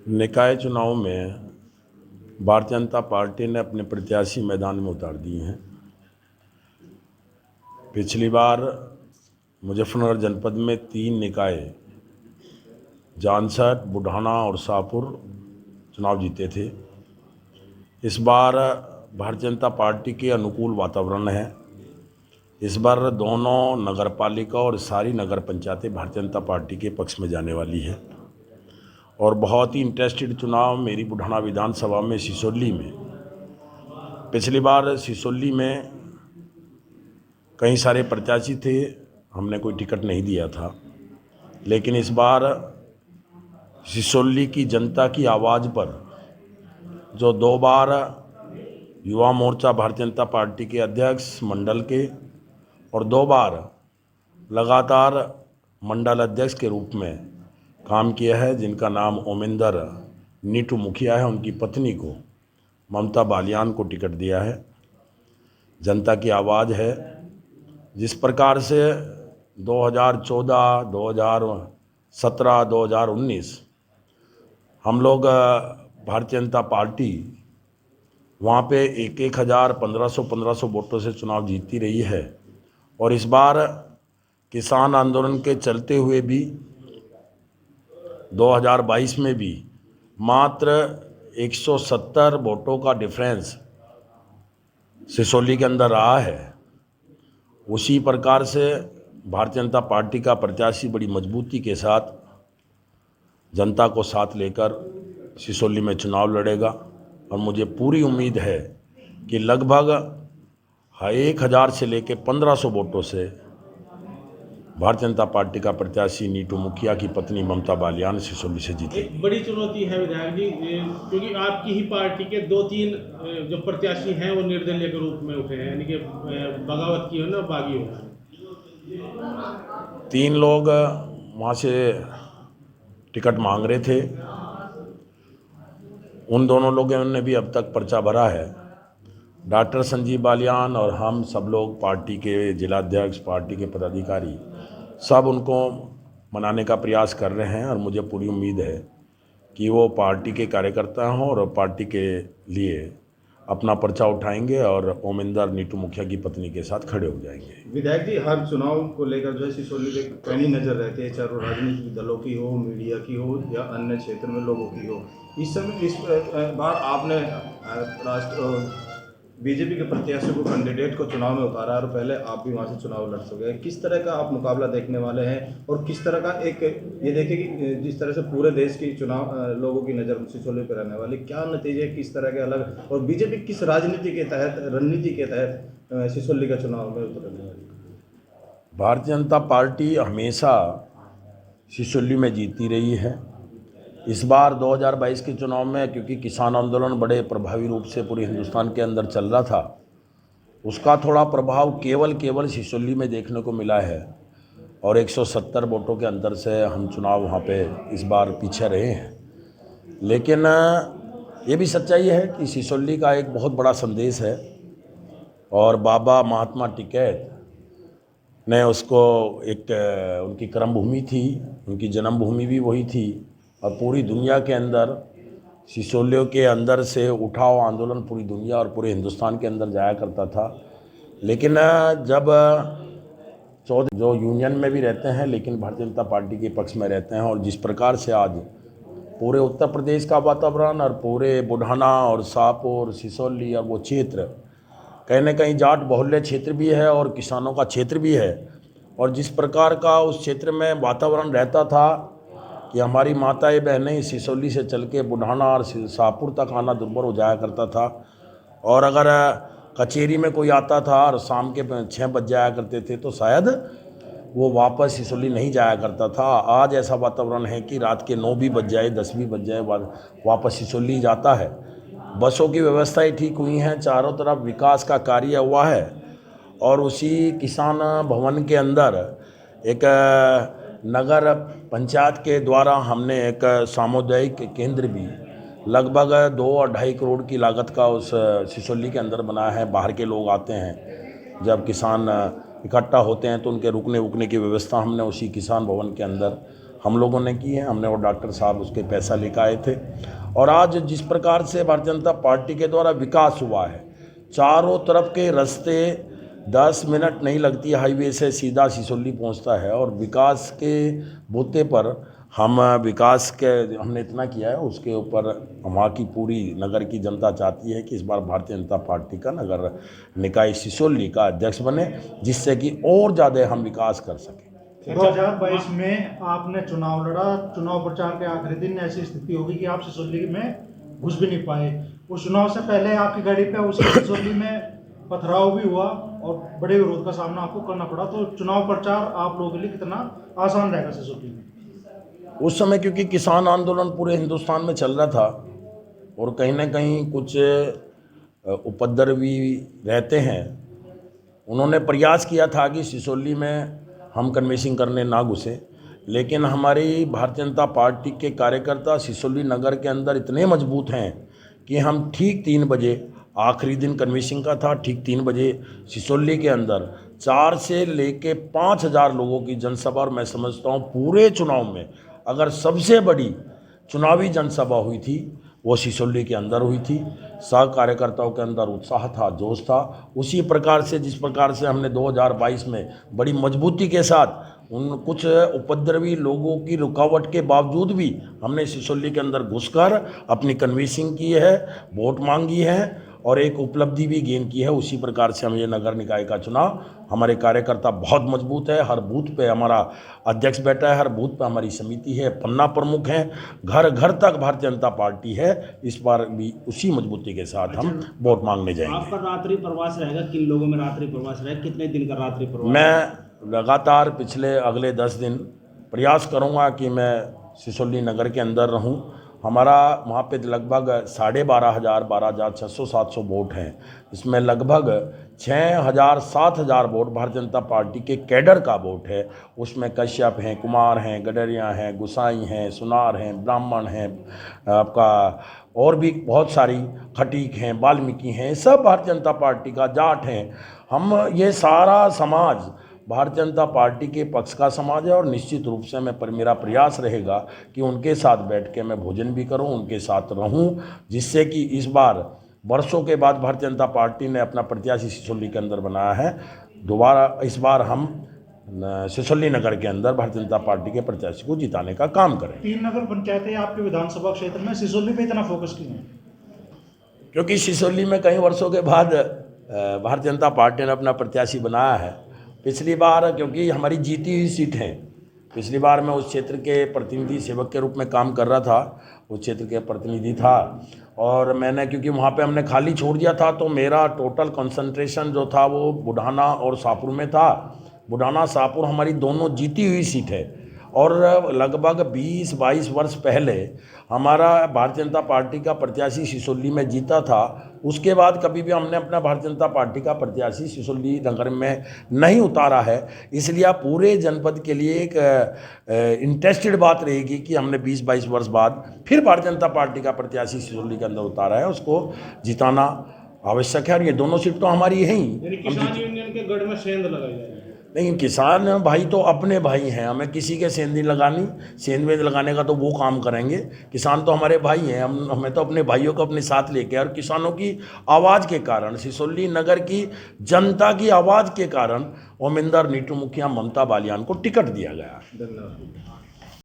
निकाय चुनाव में भारतीय जनता पार्टी ने अपने प्रत्याशी मैदान में उतार दिए हैं। पिछली बार मुजफ्फरनगर जनपद में 3 निकाय जानसठ, बुढ़ाना और शाहपुर चुनाव जीते थे। इस बार भारतीय जनता पार्टी के अनुकूल वातावरण है। इस बार दोनों नगर पालिका और सारी नगर पंचायतें भारतीय जनता पार्टी के पक्ष में जाने वाली है और बहुत ही इंटरेस्टेड चुनाव मेरी बुढ़ाना विधानसभा में सिसोली में। पिछली बार सिसोली में कई सारे प्रत्याशी थे, हमने कोई टिकट नहीं दिया था, लेकिन इस बार सिसोली की जनता की आवाज़ पर जो 2 बार युवा मोर्चा भारतीय जनता पार्टी के अध्यक्ष मंडल के और 2 बार लगातार मंडल अध्यक्ष के रूप में काम किया है, जिनका नाम ओमेंदर नीटू मुखिया है, उनकी पत्नी को ममता बालियान को टिकट दिया है। जनता की आवाज़ है। जिस प्रकार से 2014, 2017, 2019 हम लोग भारतीय जनता पार्टी वहाँ पे 1,000, 1,500 वोटों से चुनाव जीतती रही है और इस बार किसान आंदोलन के चलते हुए भी 2022 में भी मात्र 170 वोटों का डिफरेंस सिसोली के अंदर रहा है। उसी प्रकार से भारतीय जनता पार्टी का प्रत्याशी बड़ी मजबूती के साथ जनता को साथ लेकर सिसोली में चुनाव लड़ेगा और मुझे पूरी उम्मीद है कि लगभग 1,000 से लेकर 1,500 वोटों से भारतीय जनता पार्टी का प्रत्याशी नीटू मुखिया की पत्नी ममता बालियान सिसोली से जीते। एक बड़ी चुनौती है विधायक जी, क्योंकि आपकी ही पार्टी के 2-3 जो प्रत्याशी हैं वो निर्दलीय के रूप में उठे हैं, यानी कि बगावत की हो ना, बागी हो। 3 लोग वहाँ से टिकट मांग रहे थे, उन दोनों लोगों ने भी अब तक पर्चा भरा है। डॉक्टर संजीव बालियान और हम सब लोग पार्टी के जिलाध्यक्ष, पार्टी के पदाधिकारी सब उनको मनाने का प्रयास कर रहे हैं और मुझे पूरी उम्मीद है कि वो पार्टी के कार्यकर्ता हों और पार्टी के लिए अपना पर्चा उठाएंगे और ओमेंदर नीटू मुखिया की पत्नी के साथ खड़े हो जाएंगे। विधायक जी, हर चुनाव को लेकर जो है सिसोली पे पैनी नजर रहती है, चाहे वो राजनीतिक दलों की हो, मीडिया की हो या अन्य क्षेत्र में लोगों की हो। इस समय इस बार आपने बीजेपी के प्रत्याशी को, कैंडिडेट को चुनाव में उतारा और पहले आप भी वहाँ से चुनाव लड़ सके। किस तरह का आप मुकाबला देखने वाले हैं और किस तरह का एक ये देखिए कि जिस तरह से पूरे देश की चुनाव लोगों की नज़र सिसोली पर रहने वाली, क्या नतीजे किस तरह के अलग और बीजेपी किस रणनीति के तहत सिसोली का चुनाव में उतरने वाली? भारतीय जनता पार्टी हमेशा सिसोली में जीती रही है। इस बार 2022 के चुनाव में क्योंकि किसान आंदोलन बड़े प्रभावी रूप से पूरे हिंदुस्तान के अंदर चल रहा था, उसका थोड़ा प्रभाव केवल सिसोली में देखने को मिला है और 170 वोटों के अंतर से हम चुनाव वहाँ पे इस बार पीछे रहे हैं। लेकिन ये भी सच्चाई है कि सिसोली का एक बहुत बड़ा संदेश है और बाबा महात्मा टिकैत ने उसको एक उनकी कर्मभूमि थी, उनकी जन्मभूमि भी वही थी और पूरी दुनिया के अंदर सिसोलियों के अंदर से उठाओ आंदोलन पूरी दुनिया और पूरे हिंदुस्तान के अंदर जाया करता था। लेकिन जब जो यूनियन में भी रहते हैं लेकिन भारतीय जनता पार्टी के पक्ष में रहते हैं और जिस प्रकार से आज पूरे उत्तर प्रदेश का वातावरण और पूरे बुढ़ाना और शाहपुर, सिसोली और वो क्षेत्र कहीं न कहीं जाट बहुल्य क्षेत्र भी है और किसानों का क्षेत्र भी है और जिस प्रकार का उस क्षेत्र में वातावरण रहता था कि हमारी माताएं बहनें सिसोली से चल के बुढ़ाना और शाहपुर तक आना दुर्भर हो जाया करता था और अगर कचहरी में कोई आता था और शाम के 6 बज जाया करते थे तो शायद वो वापस सिसोली नहीं जाया करता था। आज ऐसा वातावरण है कि रात के 9 भी बज जाए, 10 भी बज जाए, वापस सिसोली जाता है। बसों की व्यवस्थाएं ठीक हुई हैं, चारों तरफ विकास का कार्य हुआ है और उसी किसान भवन के अंदर एक नगर पंचायत के द्वारा हमने एक सामुदायिक केंद्र भी लगभग 2-2.5 करोड़ की लागत का उस सिसोली के अंदर बना है। बाहर के लोग आते हैं, जब किसान इकट्ठा होते हैं तो उनके रुकने की व्यवस्था हमने उसी किसान भवन के अंदर हम लोगों ने की है। हमने और डॉक्टर साहब उसके पैसा लेकर आए थे। और आज जिस प्रकार से भारतीय जनता पार्टी के द्वारा विकास हुआ है, चारों तरफ के रास्ते 10 मिनट नहीं लगती, हाईवे से सीधा सिसोली पहुंचता है। और विकास के बूते पर हम विकास के हमने इतना किया है, उसके ऊपर वहाँ की पूरी नगर की जनता चाहती है कि इस बार भारतीय जनता पार्टी का नगर निकाय सिसोली का अध्यक्ष बने, जिससे कि और ज़्यादा हम विकास कर सकें। 2022 में आपने चुनाव लड़ा, चुनाव प्रचार के आखिरी दिन ऐसी स्थिति होगी कि आप सिसोली में घुस भी नहीं पाए। उस चुनाव से पहले आपकी गाड़ी पे उस सिसोली में पथराव भी हुआ और बड़े विरोध का सामना आपको करना पड़ा। तो चुनाव प्रचार आप लोगों के लिए कितना आसान रहेगा सिसोली में? उस समय क्योंकि किसान आंदोलन पूरे हिंदुस्तान में चल रहा था और कहीं ना कहीं कुछ उपद्रवी रहते हैं, उन्होंने प्रयास किया था कि सिसोली में हम कन्वेंसिंग करने ना घुसे। लेकिन हमारी भारतीय जनता पार्टी के कार्यकर्ता सिसोली नगर के अंदर इतने मजबूत हैं कि हम ठीक 3 बजे, आखिरी दिन कन्वेंसिंग का था, ठीक 3 बजे सिसोली के अंदर 4 से लेके 5,000 लोगों की जनसभा, और मैं समझता हूँ पूरे चुनाव में अगर सबसे बड़ी चुनावी जनसभा हुई थी वो सिसोली के अंदर हुई थी। सह कार्यकर्ताओं के अंदर उत्साह था, जोश था। उसी प्रकार से जिस प्रकार से हमने 2022 में बड़ी मजबूती के साथ उन कुछ उपद्रवी लोगों की रुकावट के बावजूद भी हमने सिसोली के अंदर घुसकर अपनी कन्वेंसिंग की है, वोट मांगी है और एक उपलब्धि भी गेन की है। उसी प्रकार से हम ये नगर निकाय का चुनाव, हमारे कार्यकर्ता बहुत मजबूत है। हर बूथ पे हमारा अध्यक्ष बैठा है, हर बूथ पे हमारी समिति है, पन्ना प्रमुख हैं, घर घर तक भारतीय जनता पार्टी है। इस बार भी उसी मजबूती के साथ हम वोट मांगने जाएंगे। आपका रात्रि प्रवास रहेगा, किन लोगों में रात्रि प्रवास रहेगा, कितने दिन का रात्रि प्रवास? मैं लगातार अगले 10 दिन प्रयास करूँगा कि मैं सिसोली नगर के अंदर रहूँ। हमारा वहाँ पे लगभग 12,500-12,600-700 वोट हैं। इसमें लगभग 6,000-7,000 वोट भारतीय जनता पार्टी के कैडर का वोट है। उसमें कश्यप हैं, कुमार हैं, गडरिया हैं, गुसाई हैं, सुनार हैं, ब्राह्मण हैं, आपका और भी बहुत सारी खटीक हैं, वाल्मीकि हैं, सब भारतीय जनता पार्टी का, जाट हैं। हम ये सारा समाज भारतीय जनता पार्टी के पक्ष का समाज है और निश्चित रूप से मेरा प्रयास रहेगा कि उनके साथ बैठ के मैं भोजन भी करूं, उनके साथ रहूं, जिससे कि इस बार वर्षों के बाद भारतीय जनता पार्टी ने अपना प्रत्याशी सिसोली के अंदर बनाया है। दोबारा इस बार हम सिसोली नगर के अंदर भारतीय जनता पार्टी के प्रत्याशी को जिताने का काम करें। 3 नगर पंचायतें आपके विधानसभा क्षेत्र में, सिसोली पे इतना फोकस क्यों है? क्योंकि सिसोली में कई वर्षों के बाद भारतीय जनता पार्टी ने अपना प्रत्याशी बनाया है। पिछली बार क्योंकि हमारी जीती हुई सीट है, पिछली बार मैं उस क्षेत्र के प्रतिनिधि सेवक के रूप में काम कर रहा था, उस क्षेत्र के प्रतिनिधि था, और मैंने क्योंकि वहाँ पे हमने खाली छोड़ दिया था तो मेरा टोटल कंसंट्रेशन जो था वो बुढ़ाना और शाहपुर में था। बुढ़ाना शाहपुर हमारी दोनों जीती हुई सीट है और लगभग 20-22 वर्ष पहले हमारा भारतीय जनता पार्टी का प्रत्याशी सिसोली में जीता था। उसके बाद कभी भी हमने अपना भारतीय जनता पार्टी का प्रत्याशी सिसोली नगर में नहीं उतारा है। इसलिए आप पूरे जनपद के लिए एक इंटरेस्टेड बात रहेगी कि हमने 20-22 वर्ष बाद फिर भारतीय जनता पार्टी का प्रत्याशी सिसोली के अंदर उतारा है, उसको जिताना आवश्यक है। और ये दोनों सीट तो हमारी हैं ही। किसान यूनियन के गढ़ में सेंध लगाई जाएगी। नहीं, किसान भाई तो अपने भाई हैं, हमें किसी के सेंध नहीं लगानी। सेंध वेंध लगाने का तो वो काम करेंगे। किसान तो हमारे भाई हैं, हमें तो अपने भाइयों को अपने साथ लेके, और किसानों की आवाज़ के कारण, सिसोली नगर की जनता की आवाज़ के कारण ओमिंदर नीटू मुखिया ममता बालियान को टिकट दिया गया। धन्यवाद।